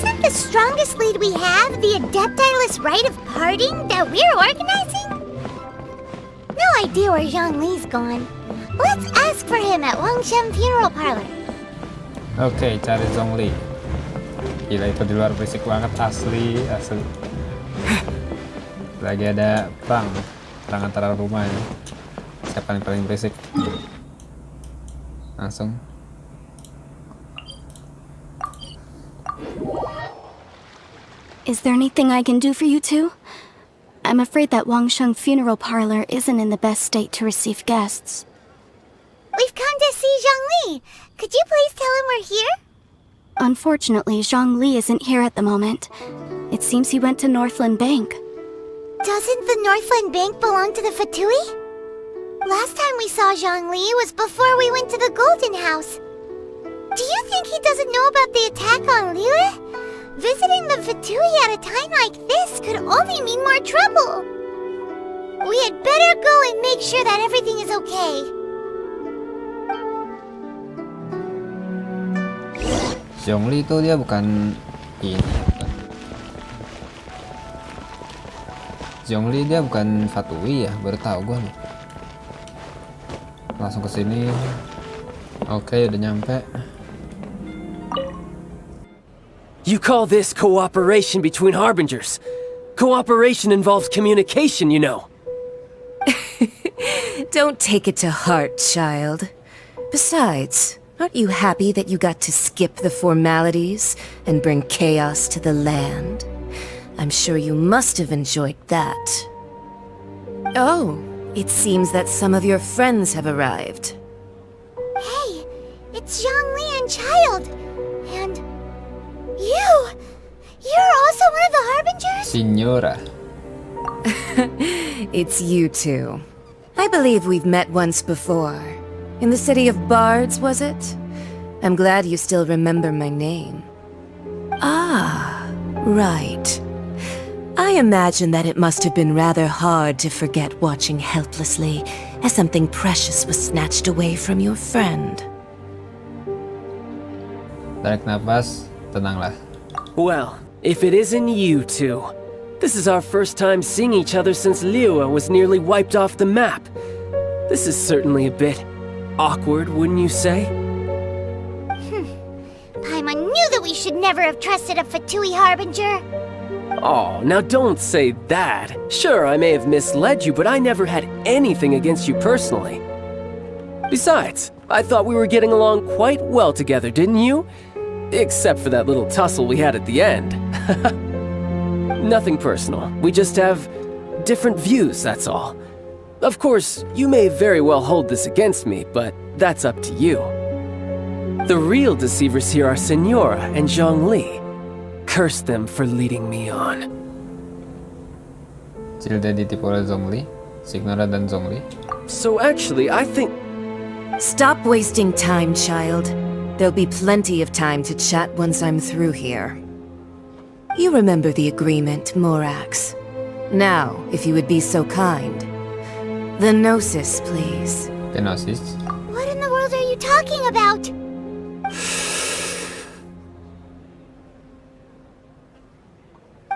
Isn't the strongest lead we have the adeptiless rite of parting that we're organizing? No idea where Zhongli's gone. Let's ask for him at Wangshan Funeral Parlor. Oke, cari Zhongli. Gila, itu di luar berisik banget, asli. Lagi ada perang antara rumah ini. Siapa yang paling berisik? Langsung. Is there anything I can do for you two? I'm afraid that Wangsheng Funeral Parlor isn't in the best state to receive guests. We've come to see Zhongli. Could you please tell him we're here? Unfortunately, Zhongli isn't here at the moment. It seems he went to Northland Bank. Doesn't the Northland Bank belong to the Fatui? Last time we saw Zhongli was before we went to the Golden House. Do you think he doesn't know about the attack on Liyue? Visiting the Fatui at a time like this could only mean more trouble. We had better go and make sure that everything is okay. Zhongli itu dia bukan ini. Zhongli dia bukan Fatui ya, baru tahu gue nih. Langsung ke sini. Oke, udah nyampe. You call this cooperation between harbingers? Cooperation involves communication, you know. Don't take it to heart, child. Besides, aren't you happy that you got to skip the formalities and bring chaos to the land? I'm sure you must have enjoyed that. Oh, it seems that some of your friends have arrived. Hey, it's Zhongli and Child. And you're also one of the harbingers? Signora. It's you two. I believe we've met once before. In the city of Bards, was it? I'm glad you still remember my name. Ah, right. I imagine that it must have been rather hard to forget watching helplessly as something precious was snatched away from your friend. Tarik nafas, tenanglah. Well, if it isn't you two. This is our first time seeing each other since Liyue was nearly wiped off the map. This is certainly a bit awkward, wouldn't you say? Paimon knew that we should never have trusted a Fatui harbinger. Oh, now don't say that. Sure, I may have misled you, but I never had anything against you personally. Besides, I thought we were getting along quite well together, didn't you? Except for that little tussle we had at the end. Nothing personal. We just have different views, that's all. Of course, you may very well hold this against me, but that's up to you. The real deceivers here are Senora and Zhongli. Curse them for leading me on. Zilda ditipu oleh Zhongli, Signora dan Zhongli. So actually, I think... Stop wasting time, child. There'll be plenty of time to chat once I'm through here. You remember the agreement, Morax. Now, if you would be so kind. The Gnosis, please. The Gnosis? What in the world are you talking about?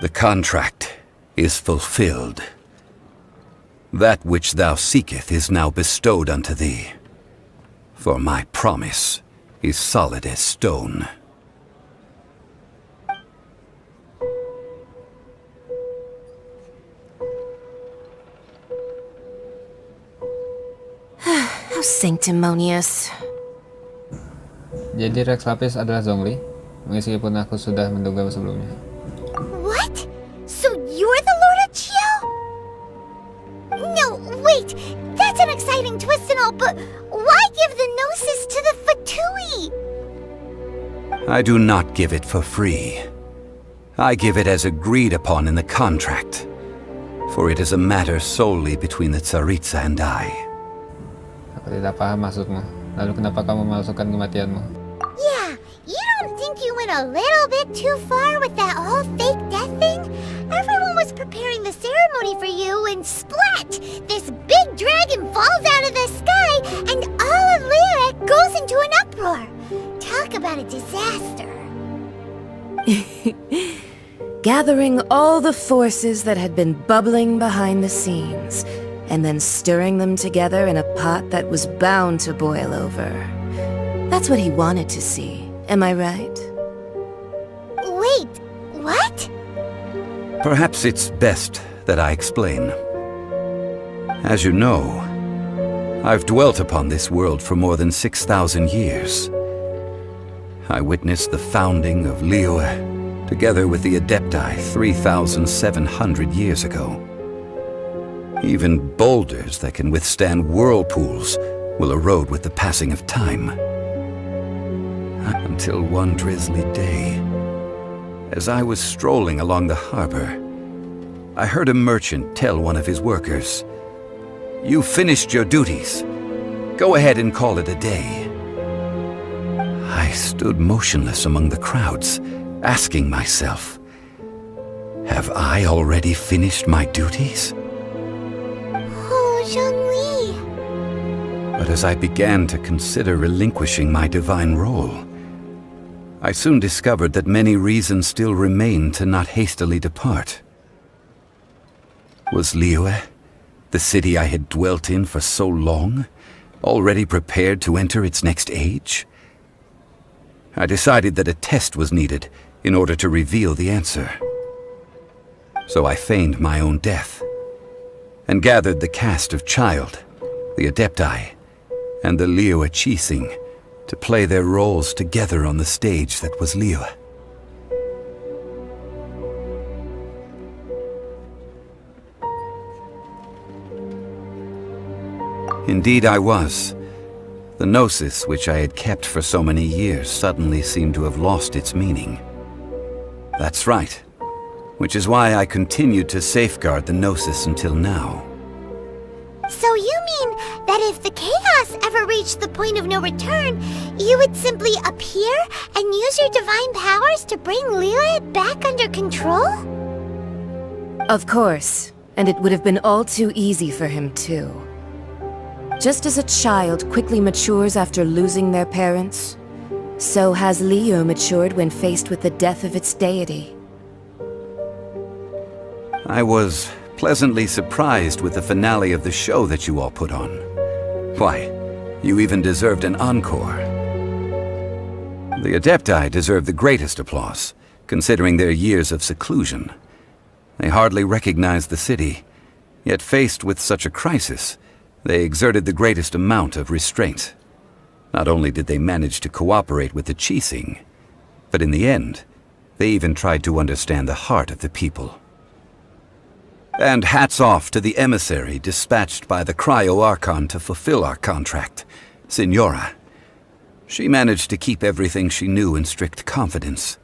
The contract is fulfilled. That which thou seeketh is now bestowed unto thee. For my promise is solid as stone. How sanctimonious. Jadi Rex Lapis adalah Zhongli, meskipun aku sudah menduga sebelumnya. What? So you're the Lord of Chiao? No, wait! That's an exciting twist and all, but why give the Gnosis to the Fatui? I do not give it for free. I give it as agreed upon in the contract, for it is a matter solely between the Tsaritsa and I. Aku tidak paham maksudmu. Lalu kenapa kamu memasukkan kematianmu? Yeah, you don't think you went a little bit too far with that whole fake death thing? Everyone was preparing the ceremony for you and splat! This big dragon falls out of the sky and all of Liyue goes into an uproar. Talk about a disaster. gathering all the forces that had been bubbling behind the scenes, and then stirring them together in a pot that was bound to boil over. That's what he wanted to see, am I right? Wait, what? Perhaps it's best that I explain. As you know, I've dwelt upon this world for more than 6,000 years. I witnessed the founding of Liyue, together with the Adepti 3,700 years ago. Even boulders that can withstand whirlpools will erode with the passing of time. Until one drizzly day, as I was strolling along the harbor, I heard a merchant tell one of his workers, "You finished your duties. Go ahead and call it a day." I stood motionless among the crowds, asking myself, have I already finished my duties? Oh, Zhongli. But as I began to consider relinquishing my divine role, I soon discovered that many reasons still remained to not hastily depart. Was Liyue, the city I had dwelt in for so long, already prepared to enter its next age? I decided that a test was needed in order to reveal the answer. So I feigned my own death, and gathered the cast of Child, the Adepti, and the Liyue Qixing to play their roles together on the stage that was Liyue. Indeed I was. The gnosis which I had kept for so many years suddenly seemed to have lost its meaning. That's right, which is why I continued to safeguard the gnosis until now. So you mean that if the chaos ever reached the point of no return, you would simply appear and use your divine powers to bring Liyue back under control? Of course, and it would have been all too easy for him too. Just as a child quickly matures after losing their parents, so has Liyue matured when faced with the death of its deity. I was pleasantly surprised with the finale of the show that you all put on. Why, you even deserved an encore. The Adepti deserve the greatest applause, considering their years of seclusion. They hardly recognized the city, yet faced with such a crisis, they exerted the greatest amount of restraint. Not only did they manage to cooperate with the Qixing, but in the end, they even tried to understand the heart of the people. And hats off to the emissary dispatched by the Cryo-Archon to fulfill our contract, Signora. She managed to keep everything she knew in strict confidence,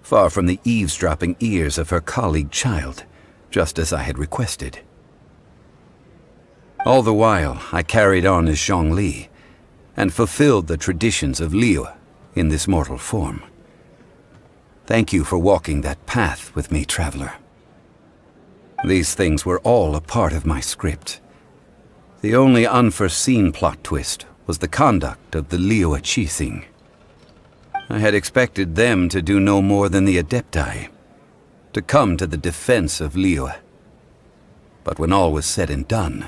far from the eavesdropping ears of her colleague Child, just as I had requested. All the while, I carried on as Zhongli, and fulfilled the traditions of Liyue in this mortal form. Thank you for walking that path with me, traveler. These things were all a part of my script. The only unforeseen plot twist was the conduct of the Liyue Qixing. I had expected them to do no more than the Adepti, to come to the defense of Liyue. But when all was said and done,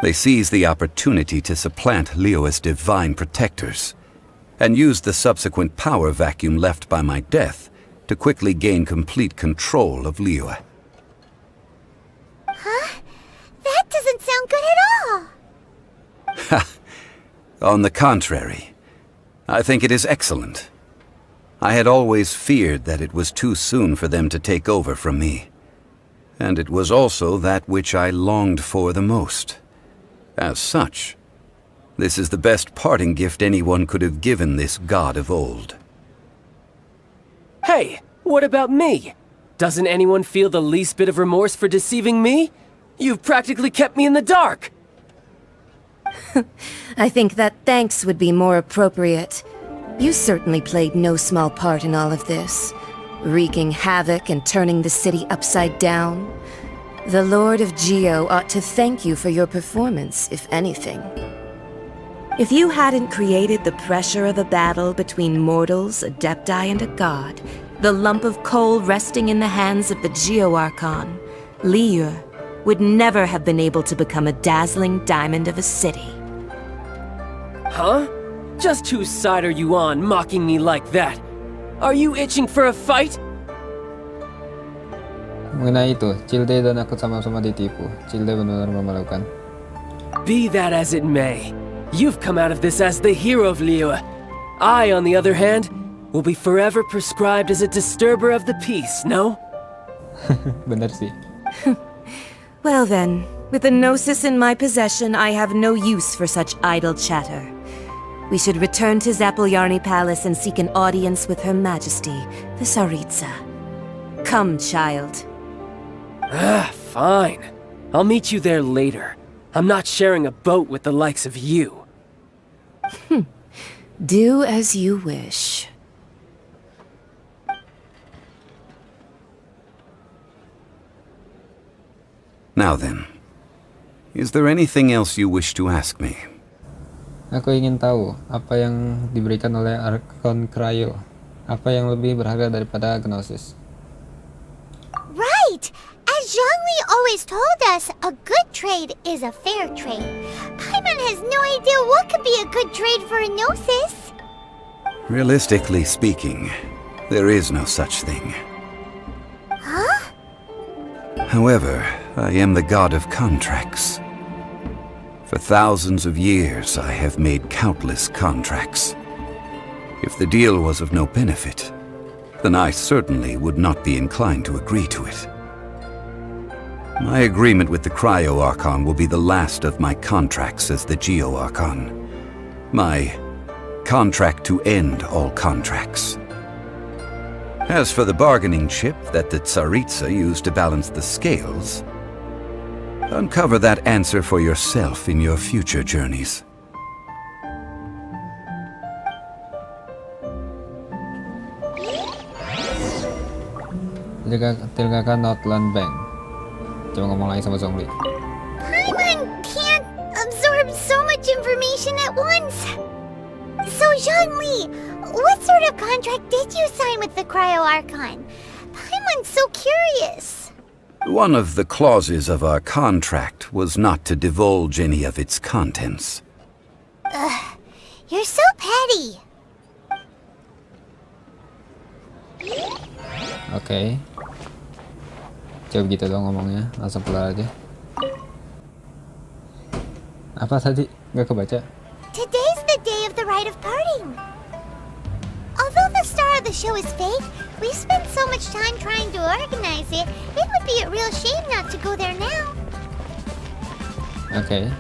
they seized the opportunity to supplant Liyue's divine protectors, and used the subsequent power vacuum left by my death to quickly gain complete control of Liyue. Huh? That doesn't sound good at all! Ha! On the contrary, I think it is excellent. I had always feared that it was too soon for them to take over from me, and it was also that which I longed for the most. As such, this is the best parting gift anyone could have given this god of old. Hey, what about me? Doesn't anyone feel the least bit of remorse for deceiving me? You've practically kept me in the dark! I think that thanks would be more appropriate. You certainly played no small part in all of this, wreaking havoc and turning the city upside down. The Lord of Geo ought to thank you for your performance, if anything. If you hadn't created the pressure of a battle between mortals, Adepti, and a god, the lump of coal resting in the hands of the Geo-Archon, Liu, would never have been able to become a dazzling diamond of a city. Huh? Just whose side are you on, mocking me like that? Are you itching for a fight? Mengenai itu, Cilde dan aku sama-sama ditipu. Cilde benar-benar memalukan. Be that as it may, you've come out of this as the hero of Liyue. I, on the other hand, will be forever prescribed as a disturber of the peace, no? Bener sih. Well then, with the Gnosis in my possession, I have no use for such idle chatter. We should return to Zapoljarny Palace and seek an audience with Her Majesty, the Tsaritsa. Come, child. Fine. I'll meet you there later. I'm not sharing a boat with the likes of you. Do as you wish. Now then, is there anything else you wish to ask me? Aku ingin tahu apa yang diberikan oleh Archon Cryo. Apa yang lebih berharga daripada Gnosis? Right! As Zhongli always told us, a good trade is a fair trade. Paimon has no idea what could be a good trade for a Gnosis. Realistically speaking, there is no such thing. Huh? However, I am the god of contracts. For thousands of years, I have made countless contracts. If the deal was of no benefit, then I certainly would not be inclined to agree to it. My agreement with the Cryo-Archon will be the last of my contracts as the Geo-Archon. My contract to end all contracts. As for the bargaining chip that the Tsaritsa used to balance the scales, uncover that answer for yourself in your future journeys. Tilgakan Northland Bank. Coba ngomong lagi sama Zhongli. Paimon can't absorb so much information at once. So, Zhongli, what sort of contract did you sign with the Cryo-Archon? Paimon's so curious. One of the clauses of our contract was not to divulge any of its contents. You're so petty. Oke. Coba gitu dong ngomongnya, langsung keluar aja. Apa tadi? Nggak kebaca. Today's the day of the rite of parting. Although the star of the show is fake, we've spent so much time trying to organize it, it would be a real shame not to go there now. Oke.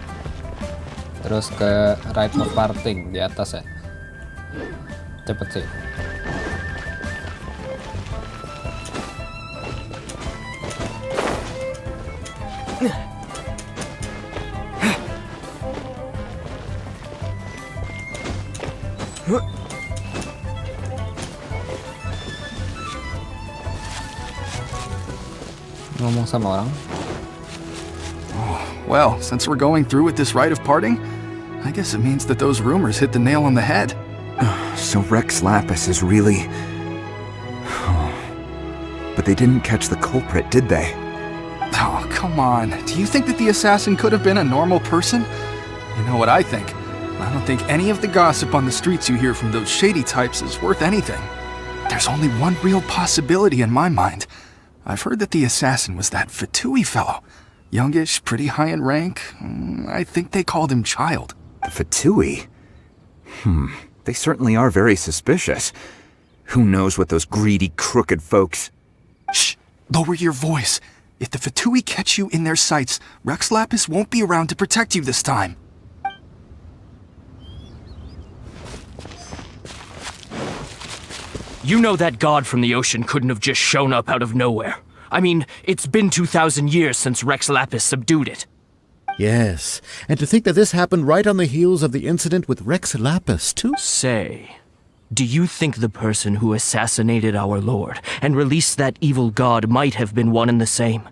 Terus ke rite of parting di atas ya. Cepet sih. Ngomong sama orang. Well, since we're going through with this rite of parting, I guess it means that those rumors hit the nail on the head. So Rex Lapis is really... But they didn't catch the culprit, did they? Oh, come on. Do you think that the assassin could have been a normal person? You know what I think? I don't think any of the gossip on the streets you hear from those shady types is worth anything. There's only one real possibility in my mind. I've heard that the assassin was that Fatui fellow. Youngish, pretty high in rank. I think they called him Child. The Fatui? They certainly are very suspicious. Who knows what those greedy, crooked folks... Shh! Lower your voice. If the Fatui catch you in their sights, Rex Lapis won't be around to protect you this time. You know that god from the ocean couldn't have just shown up out of nowhere. I mean, it's been 2,000 years since Rex Lapis subdued it. Yes, and to think that this happened right on the heels of the incident with Rex Lapis, too? Say, do you think the person who assassinated our lord and released that evil god might have been one and the same?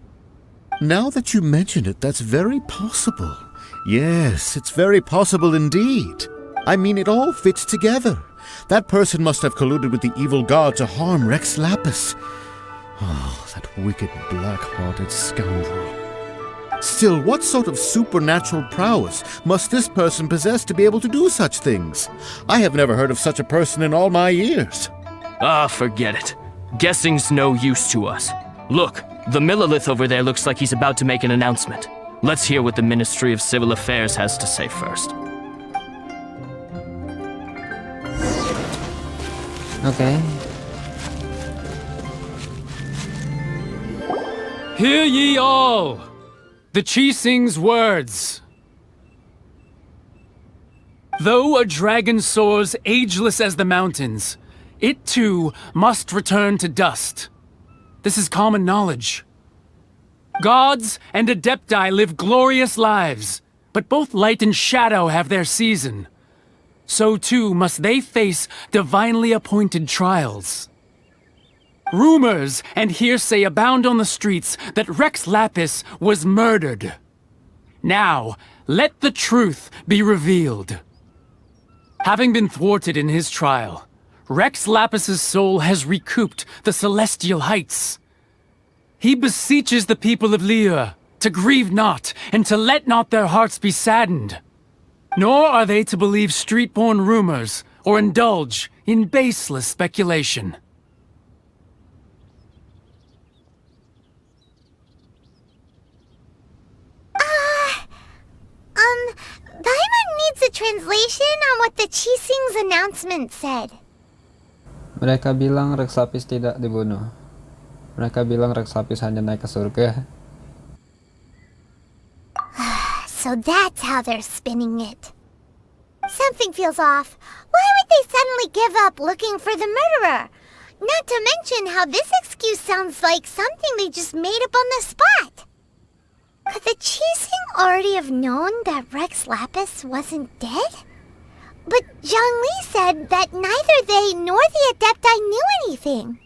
Now that you mention it, that's very possible. Yes, it's very possible indeed. I mean, it all fits together. That person must have colluded with the evil god to harm Rex Lapis. Oh, that wicked, black-hearted scoundrel. Still, what sort of supernatural prowess must this person possess to be able to do such things? I have never heard of such a person in all my years. Ah, forget it. Guessing's no use to us. Look, the Millilith over there looks like he's about to make an announcement. Let's hear what the Ministry of Civil Affairs has to say first. Oke. Hear ye all! The Chising's words. Though a dragon soars ageless as the mountains, it too must return to dust. This is common knowledge. Gods and Adepti live glorious lives, but both light and shadow have their season. So too must they face divinely appointed trials. Rumors and hearsay abound on the streets that Rex Lapis was murdered. Now, let the truth be revealed. Having been thwarted in his trial, Rex Lapis's soul has recouped the celestial heights. He beseeches the people of Liyue to grieve not and to let not their hearts be saddened. Nor are they to believe street-born rumors or indulge in baseless speculation. Paimon needs a translation on what the Chising's announcement said. Mereka bilang Rex Lapis tidak dibunuh. Mereka bilang Rex Lapis hanya naik ke surga. So that's how they're spinning it. Something feels off. Why would they suddenly give up looking for the murderer? Not to mention how this excuse sounds like something they just made up on the spot. Could the Chising already have known that Rex Lapis wasn't dead? But Zhongli said that neither they nor the Adepti knew anything.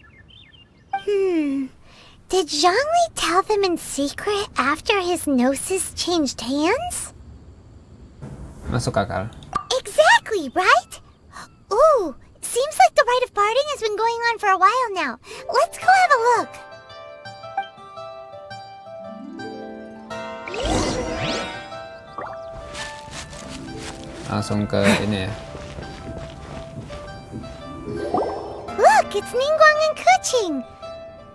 Did Zhongli tell them in secret after his gnosis changed hands? Masuk akal. Exactly, right? Ooh, seems like the rite of parting has been going on for a while now. Let's go have a look. Langsung ke ini ya. Look, it's Ningguang and Kuching.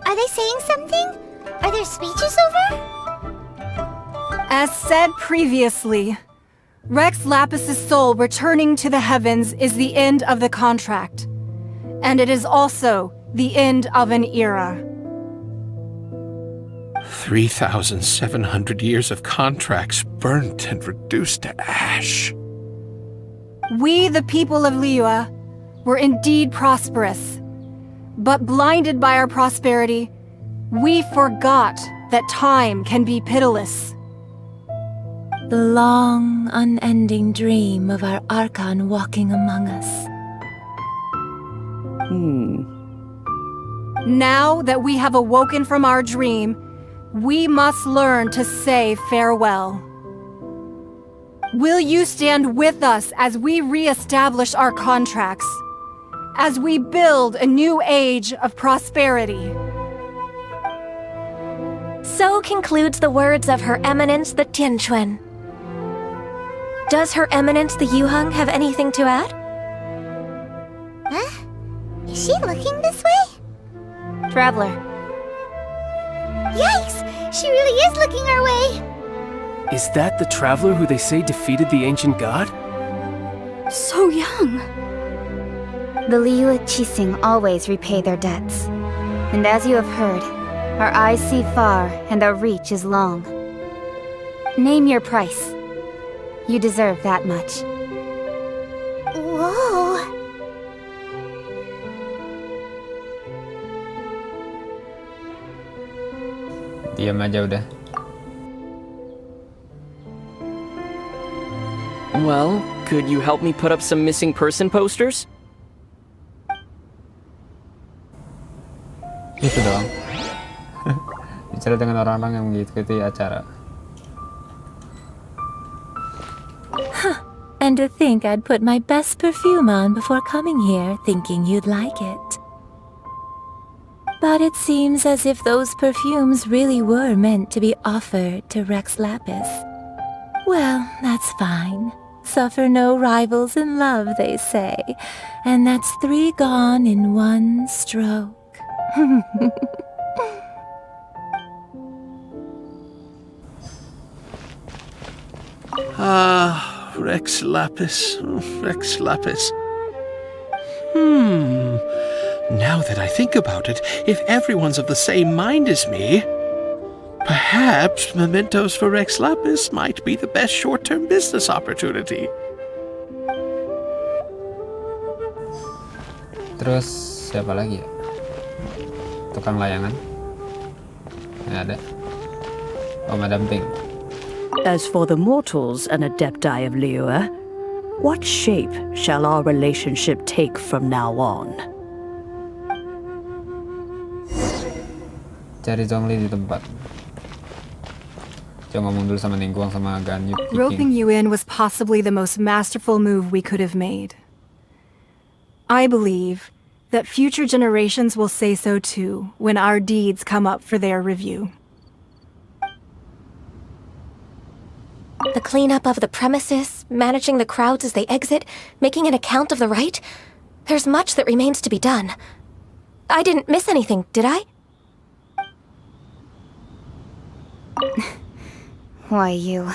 Are they saying something? Are there speeches over? As said previously, Rex Lapis's soul returning to the heavens is the end of the contract. And it is also the end of an era. 3,700 years of contracts burnt and reduced to ash. We, the people of Liyue, were indeed prosperous. But blinded by our prosperity, we forgot that time can be pitiless. The long, unending dream of our Archon walking among us. Now that we have awoken from our dream, we must learn to say farewell. Will you stand with us as we re-establish our contracts? As we build a new age of prosperity? So concludes the words of Her Eminence the Tianquan. Does Her Eminence the Yuheng have anything to add? Huh? Is she looking this way? Traveler. Yikes! She really is looking our way! Is that the traveler who they say defeated the ancient god? So young. The Liyue Chising always repay their debts. And as you have heard, our eyes see far and our reach is long. Name your price. You deserve that much. Whoa! Diam aja udah. Well, could you help me put up some missing person posters? Itu doang. Bicara dengan orang-orang yang mengikuti acara. And to think I'd put my best perfume on before coming here, thinking you'd like it. But it seems as if those perfumes really were meant to be offered to Rex Lapis. Well, that's fine. Suffer no rivals in love, they say. And that's 3 gone in 1 stroke. Rex Lapis. Rex Lapis. Now that I think about it, if everyone's of the same mind as me, perhaps mementos for Rex Lapis might be the best short-term business opportunity. Terus siapa lagi ya? Tukang layangan? Nggak ada. Oh, Madam Pink. As for the mortals and adepti of Liyue, what shape shall our relationship take from now on? Cari Zhongli di tempat. Coba ngomong dulu sama Ningguang sama Ganyu. Roping you in was possibly the most masterful move we could have made. I believe that future generations will say so too when our deeds come up for their review. The cleanup of the premises, managing the crowds as they exit, making an account of the rite. There's much that remains to be done. I didn't miss anything, did I? Why, you...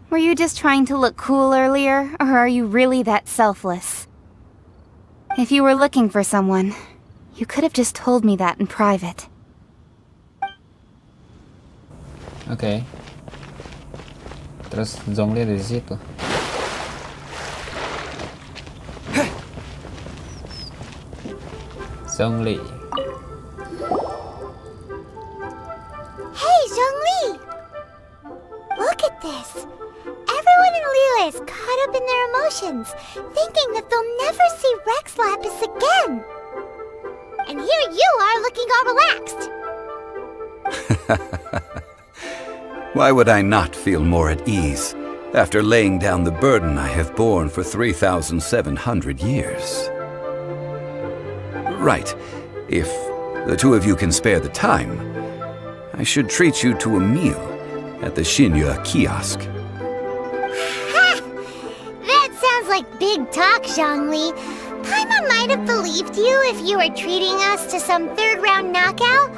Were you just trying to look cool earlier, or are you really that selfless? If you were looking for someone, you could have just told me that in private. Oke. Terus Zhongli ada di situ. Zhongli. Hey, Zhongli! Look at this. Everyone in Liyue is caught up in their emotions, thinking that they'll never see Rex Lapis again. And here you are looking all relaxed. Why would I not feel more at ease after laying down the burden I have borne for 3,700 years? Right. If the two of you can spare the time, I should treat you to a meal at the Xinyue kiosk. Ha! That sounds like big talk, Zhongli. Paimon might have believed you if you were treating us to some third-round knockout,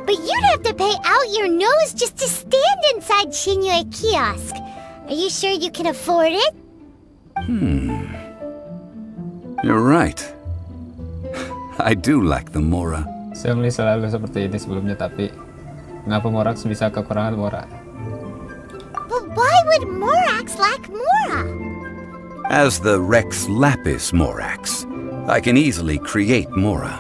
but you'd have to pay out your nose just to stand inside Xinyue kiosk. Are you sure you can afford it? You're right. I do like the Mora. Zhongli selalu seperti ini sebelumnya, tapi ngapa Morax bisa kekurangan Mora? But why would Morax lack Mora? As the Rex Lapis Morax, I can easily create Mora.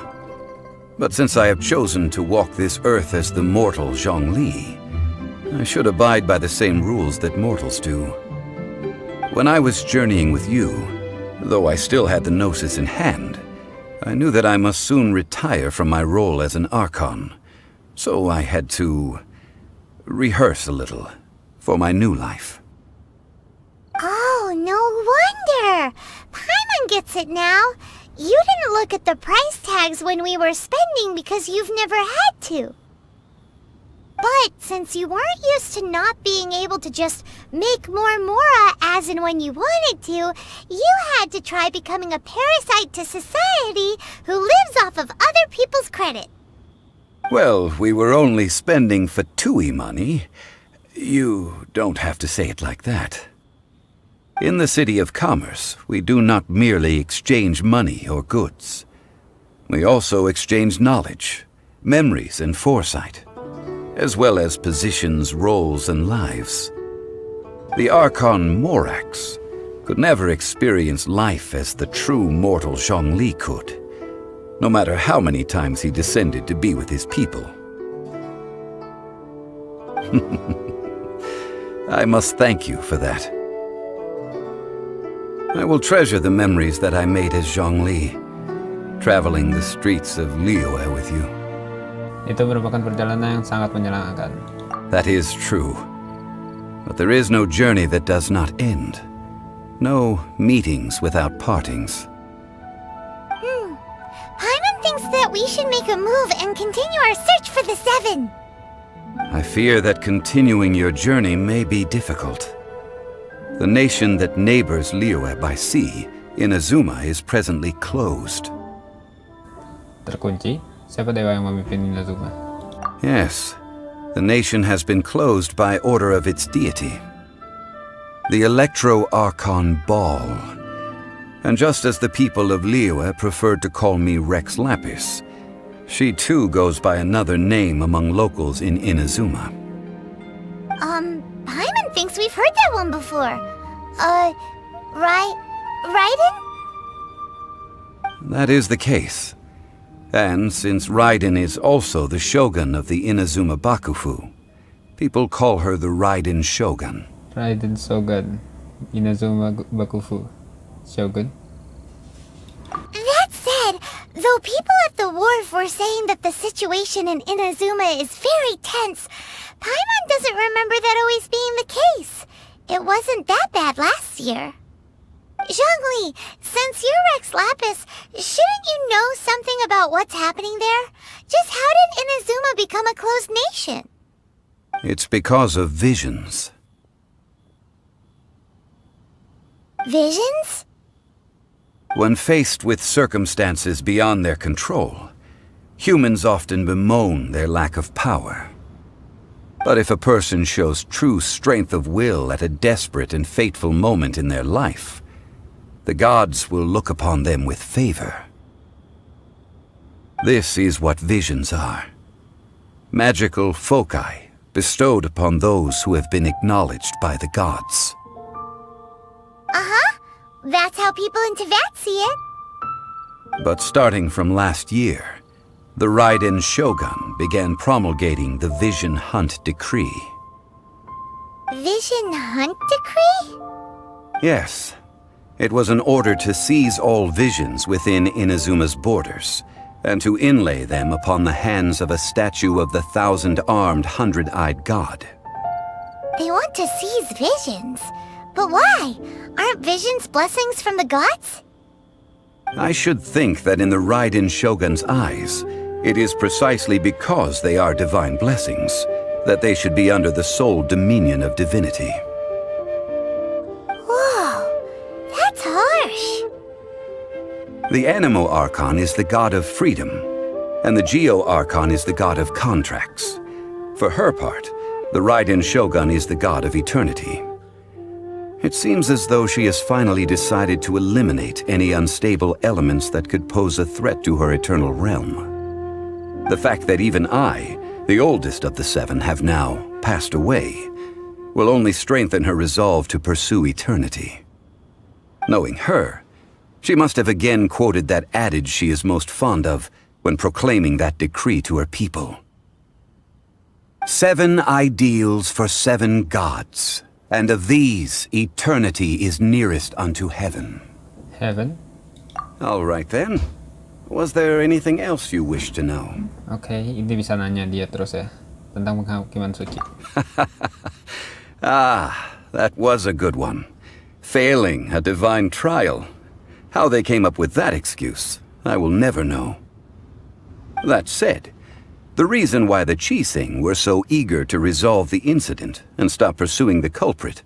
But since I have chosen to walk this earth as the mortal Zhongli, I should abide by the same rules that mortals do. When I was journeying with you, though I still had the Gnosis in hand, I knew that I must soon retire from my role as an Archon, so I had to rehearse a little for my new life. Oh, no wonder! Paimon gets it now. You didn't look at the price tags when we were spending because you've never had to. But since you weren't used to not being able to just make more Mora as and when you wanted to, you had to try becoming a parasite to society who lives off of other people's credit. Well, we were only spending Fatui money. You don't have to say it like that. In the City of Commerce, we do not merely exchange money or goods. We also exchange knowledge, memories, and foresight, as well as positions, roles, and lives. The Archon Morax could never experience life as the true mortal Zhongli could, no matter how many times he descended to be with his people. I must thank you for that. I will treasure the memories that I made as Zhongli, traveling the streets of Liyue with you. Itu merupakan perjalanan yang sangat menyenangkan. That is true. But there is no journey that does not end. No meetings without partings. Paimon thinks that we should make a move and continue our search for the Seven. I fear that continuing your journey may be difficult. The nation that neighbors Liyue by sea, Inazuma, is presently closed. Terkunci? Siapa dewa yang memimpin Inazuma? Yes, the nation has been closed by order of its deity, the Electro-Archon Ball. And just as the people of Liyue preferred to call me Rex Lapis, she too goes by another name among locals in Inazuma. Paimon thinks we've heard that one before. Raiden? That is the case. And since Raiden is also the shogun of the Inazuma Bakufu, people call her the Raiden Shogun. Raiden Shogun, Inazuma Bakufu, Shogun. That said, though people at the wharf were saying that the situation in Inazuma is very tense, Paimon doesn't remember that always being the case. It wasn't that bad last year. Zhongli, since you're Rex Lapis, shouldn't you know something about what's happening there? Just how did Inazuma become a closed nation? It's because of visions. Visions? When faced with circumstances beyond their control, humans often bemoan their lack of power. But if a person shows true strength of will at a desperate and fateful moment in their life, the gods will look upon them with favor. This is what visions are. Magical foci bestowed upon those who have been acknowledged by the gods. That's how people in Teyvat see it. But starting from last year, the Raiden Shogun began promulgating the Vision Hunt Decree. Vision Hunt Decree? Yes. It was an order to seize all visions within Inazuma's borders, and to inlay them upon the hands of a statue of the 1,000-armed, 100-eyed god. They want to seize visions. But why? Aren't visions blessings from the gods? I should think that in the Raiden Shogun's eyes, it is precisely because they are divine blessings that they should be under the sole dominion of divinity. Whoa, that's harsh. The Animo Archon is the god of freedom, and the Geo Archon is the god of contracts. For her part, the Raiden Shogun is the god of eternity. It seems as though she has finally decided to eliminate any unstable elements that could pose a threat to her eternal realm. The fact that even I, the oldest of the seven, have now passed away, will only strengthen her resolve to pursue eternity. Knowing her, she must have again quoted that adage she is most fond of when proclaiming that decree to her people. 7 ideals for 7 gods. And of these, eternity is nearest unto heaven. Heaven? All right then. Was there anything else you wish to know? Oke, ini bisa nanya dia terus ya, tentang penghakiman suci. That was a good one. Failing a divine trial. How they came up with that excuse, I will never know. That said, the reason why the Qixing were so eager to resolve the incident and stop pursuing the culprit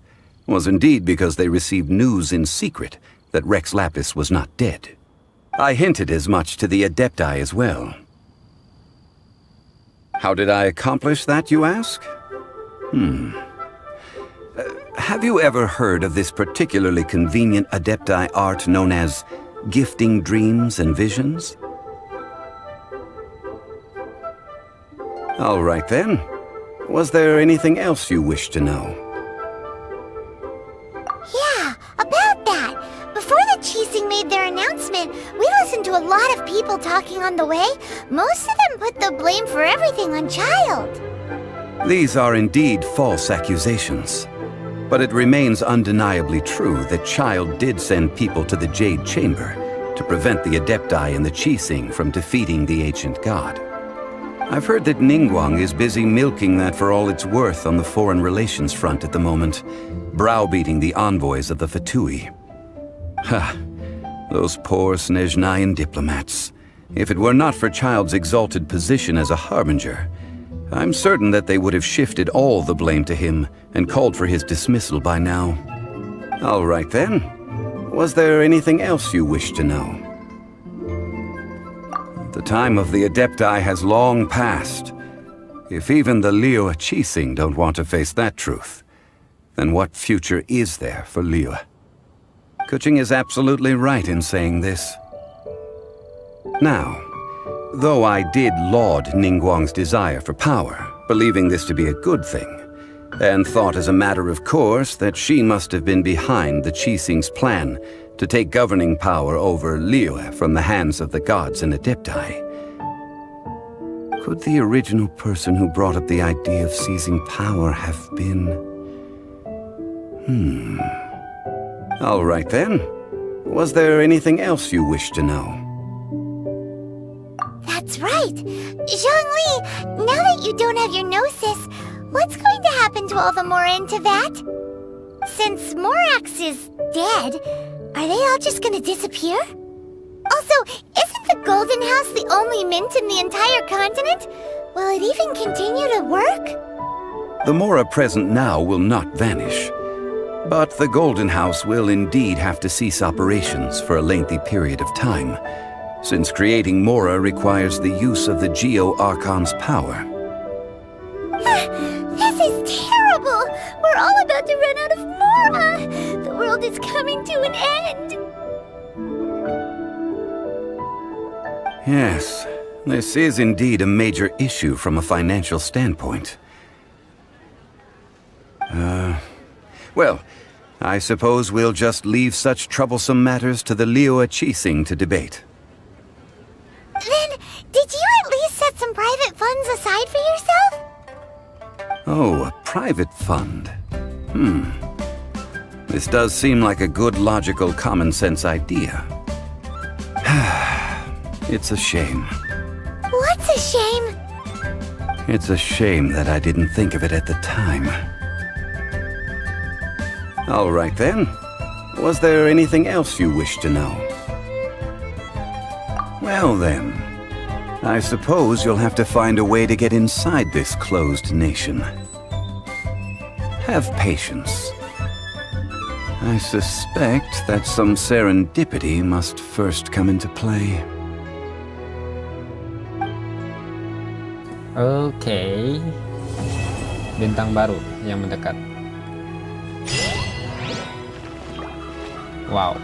was indeed because they received news in secret that Rex Lapis was not dead. I hinted as much to the Adepti as well. How did I accomplish that, you ask? Have you ever heard of this particularly convenient Adepti art known as gifting dreams and visions? All right then. Was there anything else you wish to know? Yeah, about that. Before the Qixing made their announcement, we listened to a lot of people talking on the way. Most of them put the blame for everything on Child. These are indeed false accusations. But it remains undeniably true that Child did send people to the Jade Chamber to prevent the Adepti and the Qixing from defeating the ancient god. I've heard that Ningguang is busy milking that for all it's worth on the foreign relations front at the moment, browbeating the envoys of the Fatui. Ha! Those poor Snezhnayan diplomats. If it were not for Child's exalted position as a harbinger, I'm certain that they would have shifted all the blame to him and called for his dismissal by now. All right then. Was there anything else you wish to know? The time of the Adepti has long passed. If even the Liyue Qixing don't want to face that truth, then what future is there for Liyue? Kuching is absolutely right in saying this. Now, though I did laud Ningguang's desire for power, believing this to be a good thing, and thought as a matter of course that she must have been behind the Qixing's plan to take governing power over Liyue from the hands of the gods and Adepti, could the original person who brought up the idea of seizing power have been... All right then. Was there anything else you wish to know? That's right. Zhongli, now that you don't have your gnosis, what's going to happen to all the Mora in Teyvat? Since Morax is dead, are they all just gonna disappear? Also, isn't the Golden House the only mint in the entire continent? Will it even continue to work? The Mora present now will not vanish. But the Golden House will indeed have to cease operations for a lengthy period of time, since creating Mora requires the use of the Geo-Archon's power. This is terrible! We're all about to run out of Mora! The world is coming to an end! Yes, this is indeed a major issue from a financial standpoint. Well, I suppose we'll just leave such troublesome matters to the Liyue Qixing to debate. Then, did you at least set some private funds aside for yourself? Oh, a private fund. This does seem like a good, logical, common-sense idea. It's a shame. What's a shame? It's a shame that I didn't think of it at the time. All right then. Was there anything else you wish to know? Well then, I suppose you'll have to find a way to get inside this closed nation. Have patience. I suspect that some serendipity must first come into play. Oke. Bintang baru yang mendekat. Wow.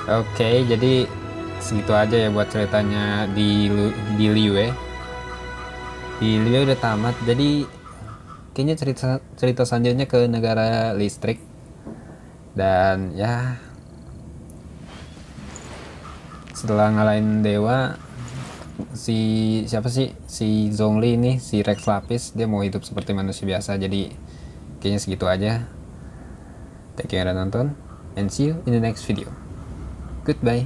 Oke, jadi segitu aja ya buat ceritanya di Liyue. Di Liyue udah tamat, jadi kayaknya cerita selanjutnya ke negara listrik. Dan ya, setelah ngalahin dewa, si Zhongli ini, si Rex Lapis, dia mau hidup seperti manusia biasa. Jadi kayaknya segitu aja. Thank you yang udah nonton, and see you in the next video. Goodbye.